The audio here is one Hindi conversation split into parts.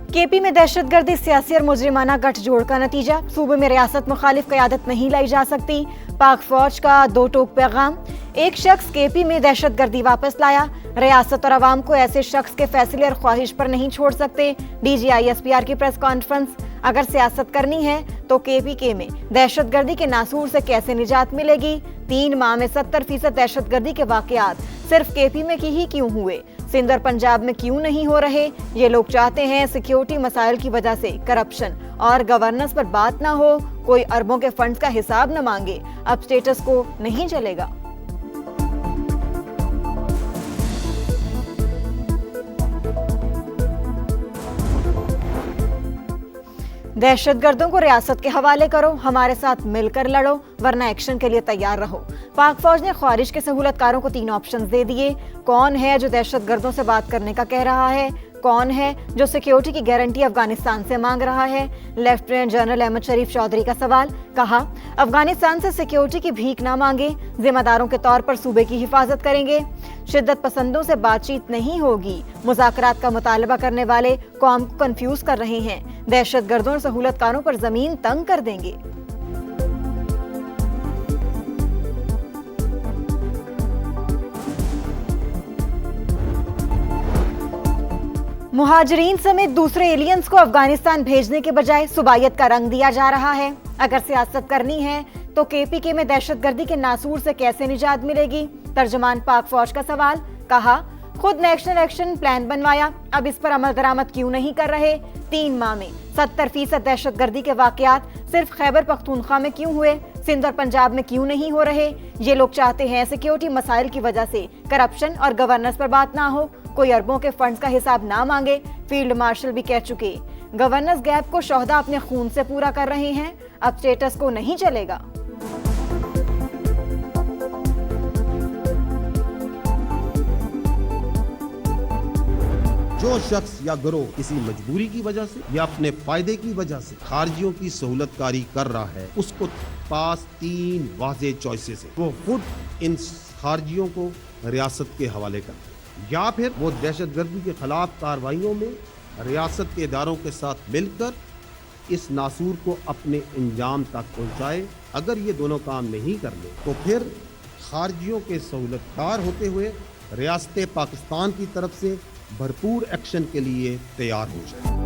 केपी में दहशतगर्दी सियासी और मुजरिमाना गठजोड़ का नतीजा, सूबे में रियासत मुखालिफ क़यादत नहीं लाई जा सकती। पाक फौज का दो टोक पैगाम, एक शख्स केपी में दहशतगर्दी वापस लाया, रियासत और अवाम को ऐसे शख्स के फैसले और ख्वाहिश पर नहीं छोड़ सकते। DGISPR की प्रेस कॉन्फ्रेंस, अगर सियासत करनी है तो KPK में दहशतगर्दी के नासूर से कैसे निजात मिलेगी? 3 माह में 70% दहशतगर्दी के वाकयात सिर्फ KP में ही क्यों हुए? सिंध और पंजाब में क्यों नहीं हो रहे? ये लोग चाहते हैं सिक्योरिटी मसाइल की वजह से करप्शन और गवर्नेंस पर बात ना हो, कोई अरबों के फंड्स का हिसाब न मांगे। अब स्टेटस को नहीं चलेगा। दहशतगर्दों को रियासत के हवाले करो, हमारे साथ मिलकर लड़ो, वरना एक्शन के लिए तैयार रहो। पाक फौज ने ख्वारिज के सहूलतकारों को 3 ऑप्शंस दे दिए। कौन है जो दहशतगर्दों से बात करने का कह रहा है? कौन है जो सिक्योरिटी की गारंटी अफगानिस्तान से मांग रहा है? लेफ्टिनेंट जनरल अहमद शरीफ चौधरी का सवाल, कहा अफगानिस्तान से सिक्योरिटी की भीख ना मांगे, जिम्मेदारों के तौर पर सूबे की हिफाजत करेंगे। शिद्दत पसंदों से बातचीत नहीं होगी, मुज़ाकरात का मुतालबा करने वाले कौम को कंफ्यूज कर रहे हैं, दहशतगर्दों और सहूलतकारों पर जमीन तंग कर देंगे। मुहाजिरीन समेत दूसरे एलियंस को अफगानिस्तान भेजने के बजाय सुबायत का रंग दिया जा रहा है। अगर सियासत करनी है तो KPK में दहशतगर्दी के नासूर से कैसे निजात मिलेगी? तर्जुमान पाक फौज का सवाल, कहा खुद नेशनल एक्शन प्लान बनवाया, अब इस पर अमल दरामद क्यों नहीं कर रहे? 3 माह में 70% दहशतगर्दी के वाकयात सिर्फ खैबर पख्तूनख्वा में क्यों हुए? सिंध और पंजाब में क्यों नहीं हो रहे? ये लोग चाहते हैं सिक्योरिटी मसाइल की वजह से करप्शन और गवर्नेंस पर बात ना हो, कोई अरबों के फंड्स का हिसाब ना मांगे। फील्ड मार्शल भी कह चुके, गवर्नेंस गैप को शोहदा अपने खून से पूरा कर रहे हैं, अब स्टेटस को नहीं चलेगा। जो शख्स या गिरोह किसी मजबूरी की वजह से या अपने फायदे की वजह से खारजियों की सहूलतकारी कर रहा है, उसको पास 3 वाज़ेह चॉइसेस है। वो खुद इन खारजियों को रियासत के हवाले करते हैं, या फिर वो दहशतगर्दी के खिलाफ कार्रवाइयों में रियासत के इदारों के साथ मिलकर इस नासूर को अपने अंजाम तक पहुँचाए। अगर ये दोनों काम नहीं कर ले तो फिर खारजियों के सहूलतकार होते हुए रियासत पाकिस्तान की तरफ से भरपूर एक्शन के लिए तैयार हो जाए।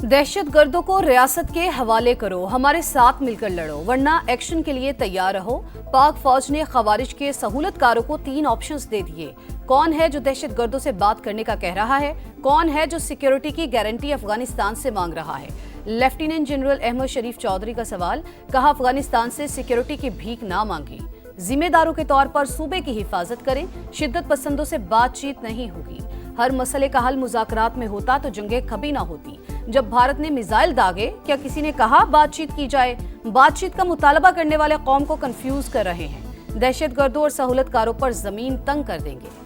दहशतगर्दों को रियासत के हवाले करो, हमारे साथ मिलकर लड़ो, वरना एक्शन के लिए तैयार रहो। पाक फौज ने खवारिज के सहूलतकारों को 3 ऑप्शंस दे दिए। कौन है जो दहशतगर्दों से बात करने का कह रहा है? कौन है जो सिक्योरिटी की गारंटी अफगानिस्तान से मांग रहा है? लेफ्टिनेंट जनरल अहमद शरीफ चौधरी का सवाल, कहा अफगानिस्तान से सिक्योरिटी की भीख ना मांगी, जिम्मेदारों के तौर पर सूबे की हिफाजत करें, शिद्दत पसंदों से बातचीत नहीं होगी। हर मसले का हल मुज़ाकरात में होता तो जंगें कभी ना होती। जब भारत ने मिसाइल दागे, क्या किसी ने कहा बातचीत की जाए? बातचीत का मुतालबा करने वाले कौम को कंफ्यूज कर रहे हैं, दहशतगर्दों और सहूलतकारों पर जमीन तंग कर देंगे।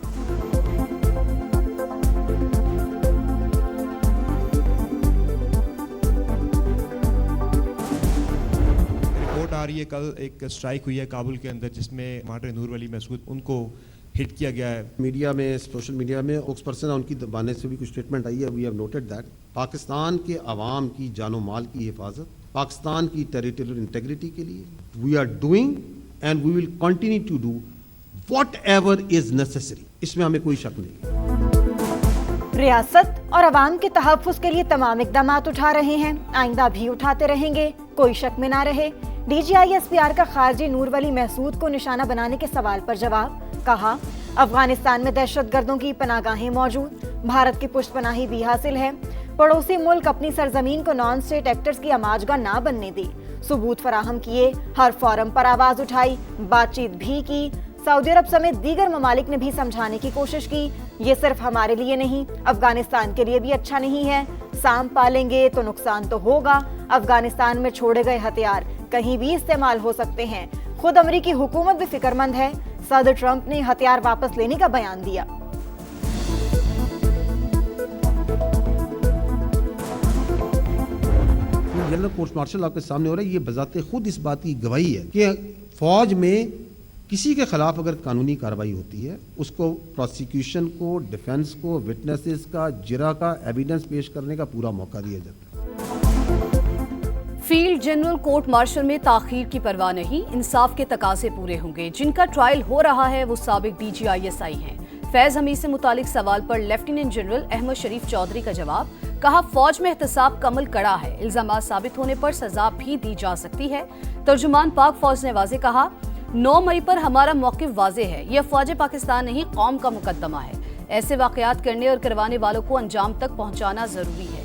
आ रही है, कल एक स्ट्राइक हुई है काबुल के अंदर जिसमें मार्टिन नूर वली मसूद उनको हिट किया गया है। मीडिया में, सोशल मीडिया में स्पोक्सपर्सन उनकी जबान से भी कुछ स्टेटमेंट आई है। We have noted that Pakistan के अवाम की जानो माल की हिफाजत, पाकिस्तान की टेरिटोरियल इंटेग्रिटी के लिए we are doing and we will continue to do whatever is necessary. इसमें हमें कोई शक नहीं। रियासत और अवाम के तहफ़्फ़ुज़ के लिए तमाम इक़दाम उठा रहे हैं, आइंदा भी उठाते रहेंगे, कोई शक में ना रहे। DGISPR का खारजी नूर वली महसूद को निशाना बनाने के सवाल पर जवाब, कहा अफगानिस्तान में दहशतगर्दों की पनागाहें मौजूद, भारत की पुष्टपनाही भी हासिल है, पड़ोसी मुल्क अपनी सरजमीन को नॉन स्टेट एक्टर्स की आमाजगा ना बनने दे, सबूत फराहम किए, हर फोरम पर आवाज उठाई, बातचीत भी की, सऊदी अरब समेत दीगर ममालिक ने भी समझाने की कोशिश की, ये सिर्फ हमारे लिए नहीं अफगानिस्तान के लिए भी अच्छा नहीं है, सांप पालेंगे तो नुकसान तो होगा, अफगानिस्तान में छोड़े गए हथियार कहीं भी इस्तेमाल हो सकते हैं, खुद अमेरिकी हुकूमत भी फिक्रमंद है, सदर ट्रंप ने हथियार वापस लेने का बयान दिया। जनरल कोर्ट मार्शल आपके सामने हो रहा है, ये बजाते खुद इस बात की गवाही है कि फौज में किसी के खिलाफ अगर कानूनी कार्रवाई होती है, उसको प्रोसिक्यूशन को, डिफेंस को, विटनेसेस का, जिरा का एविडेंस पेश करने का पूरा मौका दिया जाता है। फील्ड जनरल कोर्ट मार्शल में ताखीर की परवाह नहीं, इंसाफ के तकाजे पूरे होंगे। जिनका ट्रायल हो रहा है वो साबिक DGISI हैं। फैज हमीद से मुतालिक सवाल पर लेफ्टिनेंट जनरल अहमद शरीफ चौधरी का जवाब, कहा फौज में एहतसाब का अमल कड़ा है, इल्जामात साबित होने पर सजा भी दी जा सकती है। तर्जुमान पाक फौज ने वाजे कहा, 9 मई पर हमारा मौक़िफ़ वाजे है, यह अफ़वाज पाकिस्तान नहीं कौम का मुकदमा है। ऐसे वाक़यात करने और करवाने वालों को अंजाम तक पहुँचाना जरूरी है।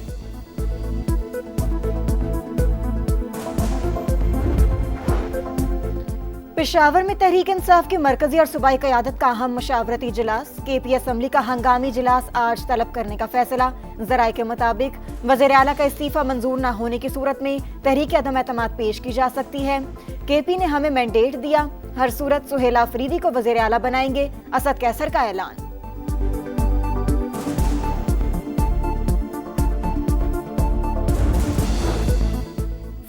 पेशावर में तहरीक इंसाफ की मरकजी और सूबाई क़यादत का अहम मशावरती इजलास। KP असम्बली का हंगामी इजलास आज तलब करने का फैसला। ज़राए के मुताबिक वज़ीर आला का इस्तीफा मंजूर न होने की सूरत में तहरीक अदम एतमाद पेश की जा सकती है। KP ने हमें मैंडेट दिया, हर सूरत सुहेला अफरीदी को वज़ीर आला बनाएंगे, असद कैसर का ऐलान।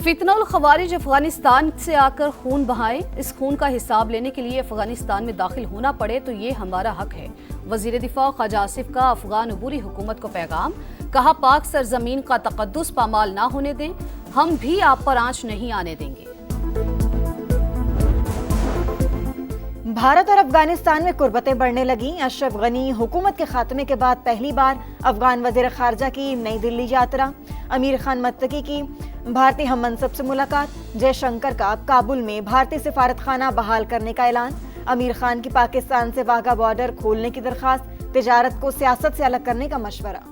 फितनउल खवारिज अफगानिस्तान से आकर खून बहाए, इस खून का हिसाब लेने के लिए अफगानिस्तान में दाखिल होना पड़े तो ये हमारा हक है। वजीर दिफा ख्वाजा आसिफ का अफगान अबूरी हुकूमत को पैगाम, कहा पाक सरजमीन का तकद्दुस पामाल ना होने दें, हम भी आप पर आंच नहीं आने देंगे। भारत और अफगानिस्तान में कुर्बतें बढ़ने लगी। अशरफ गनी हुकूमत के खात्मे के बाद पहली बार अफगान वजीर खारजा की नई दिल्ली यात्रा। अमीर खान मत्तकी की भारतीय हम मनसब से मुलाकात। जयशंकर का काबुल में भारतीय सिफारत खाना बहाल करने का ऐलान। अमीर खान की पाकिस्तान से वाघा बॉर्डर खोलने की दरखास्त। तिजारत को सियासत से अलग करने का मशवरा।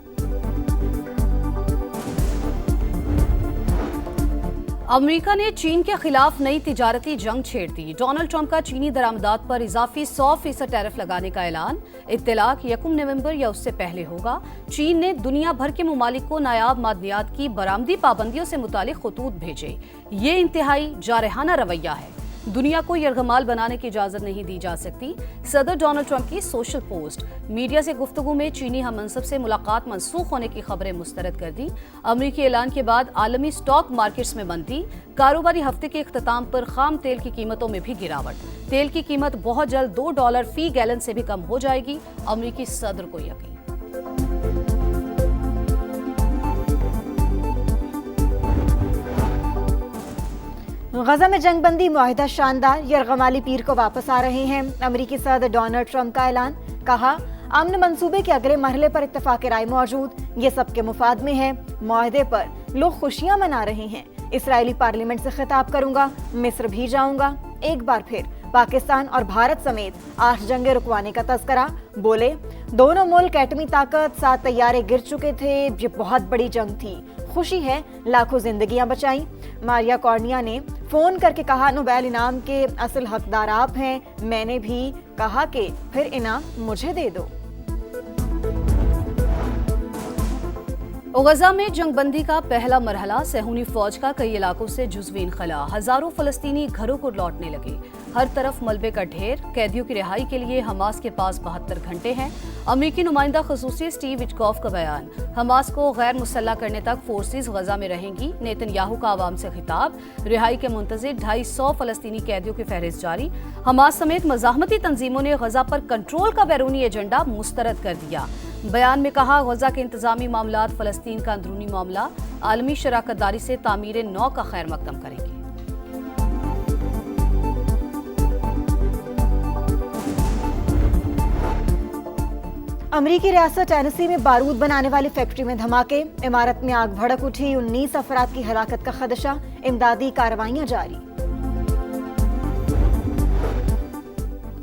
अमेरिका ने चीन के खिलाफ नई तिजारती जंग छेड़ दी। डोनाल्ड ट्रंप का चीनी दरामदात पर इजाफी 100% टैरिफ लगाने का ऐलान। इत्तलाक 1 नवंबर या उससे पहले होगा। चीन ने दुनिया भर के मुमालिक को नायाब मादनियात की बरामदी पाबंदियों से मुतालिक खतूत भेजे। ये इंतहाई जारहाना रवैया है। दुनिया को यरगमाल बनाने की इजाजत नहीं दी जा सकती। सदर डोनाल्ड ट्रंप की सोशल पोस्ट। मीडिया से गुफ्तगू में चीनी हम मनसब से मुलाकात मनसूख होने की खबरें मुस्तरद कर दी। अमरीकी ऐलान के बाद आलमी स्टॉक मार्केट्स में मंदी। कारोबारी हफ्ते के इख्तिताम पर खाम तेल की कीमतों में भी गिरावट। तेल की कीमत बहुत जल्द $2 फी गैलन से भी कम हो जाएगी, अमरीकी सदर को यकीन। गजा में जंगबंदी मुआहिदा शानदार, यरगमाली पीर को वापस आ रहे हैं। अमरीकी सदर डोनाल्ड ट्रंप का ऐलान, कहा अमन मंसूबे के अगले मरहले पर इत्तफाक राय मौजूद, ये सबके मुफाद में है। मुआहिदे पर लोग खुशियां मना रहे हैं। इसराइली पार्लियामेंट से खिताब करूंगा, मिस्र भी जाऊंगा। एक बार फिर पाकिस्तान और भारत समेत 8 जंगें रुकवाने का तस्करा। बोले दोनों मुल्क एटमी ताकत, 7 तैयारे गिर चुके थे, ये बहुत बड़ी जंग थी, खुशी है लाखों जिंदगियां बचाई। मारिया कॉर्निया ने फोन करके कहा नोबेल इनाम के असल हकदार आप हैं। मैंने भी कहा कि फिर इनाम मुझे दे दो। गजा में जंगबंदी का पहला मरहला। सहूनी फौज का कई इलाकों से जुज़वी इनखला। हजारों फलस्तीनी घरों को लौटने लगे। हर तरफ मलबे का ढेर। कैदियों की रिहाई के लिए हमास के पास 72 घंटे हैं। अमेरिकी नुमाइंदा खसूसी स्टीव विटकॉफ का बयान, हमास को गैर मुसल्ला करने तक फोर्सेस गजा में रहेंगी। नेतन्याहू का आवाम से खिताब। रिहाई के मुंतज़िर 250 फलस्तीनी कैदियों की फहरिस्त जारी। हमास समेत मज़ाहमती तंजीमों ने गजा पर कंट्रोल का बैरूनी एजेंडा मुस्तरद कर दिया। बयान में कहा गजा के इंतजामी मामलात फलस्तीन का अंदरूनी मामला, आलमी शराकतदारी से तामीर नौ का खैर मकदम करेंगे। अमरीकी रियासत टेनेसी में बारूद बनाने वाली फैक्ट्री में धमाके। इमारत में आग भड़क उठी। 19 अफराद की हलाकत का खदशा। इमदादी कार्रवाइयां जारी।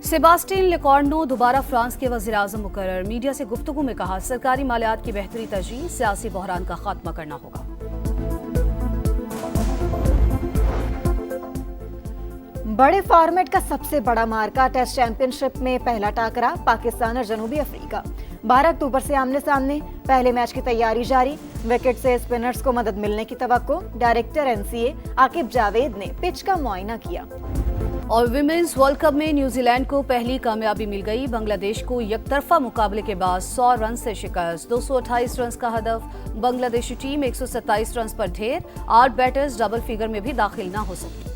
सेबास्टियन लेकॉर्नो दोबारा फ्रांस के वज़ीर-ए-आज़म मुकर्रर। मीडिया से गुफ्तगू में कहा सरकारी मालियात की बेहतरी तरजीह, सियासी बहरान का खात्मा करना होगा। बड़े फॉर्मेट का सबसे बड़ा मार्का टेस्ट चैंपियनशिप में पहला टाकरा पाकिस्तान और जनूबी अफ्रीका। 12 अक्टूबर से आमने सामने। पहले मैच की तैयारी जारी। विकेट से स्पिनर्स को मदद मिलने की तवक्को। डायरेक्टर NCA आकिब जावेद ने पिच का मुआयना किया। और विमेंस वर्ल्ड कप में न्यूजीलैंड को पहली कामयाबी मिल गई। बांग्लादेश को एकतरफा मुकाबले के बाद 100 रन से शिकस्त। 228 रन का हदफ। बांग्लादेशी टीम 127 रन पर ढेर। 8 बैटर्स डबल फिगर में भी दाखिल न हो सके।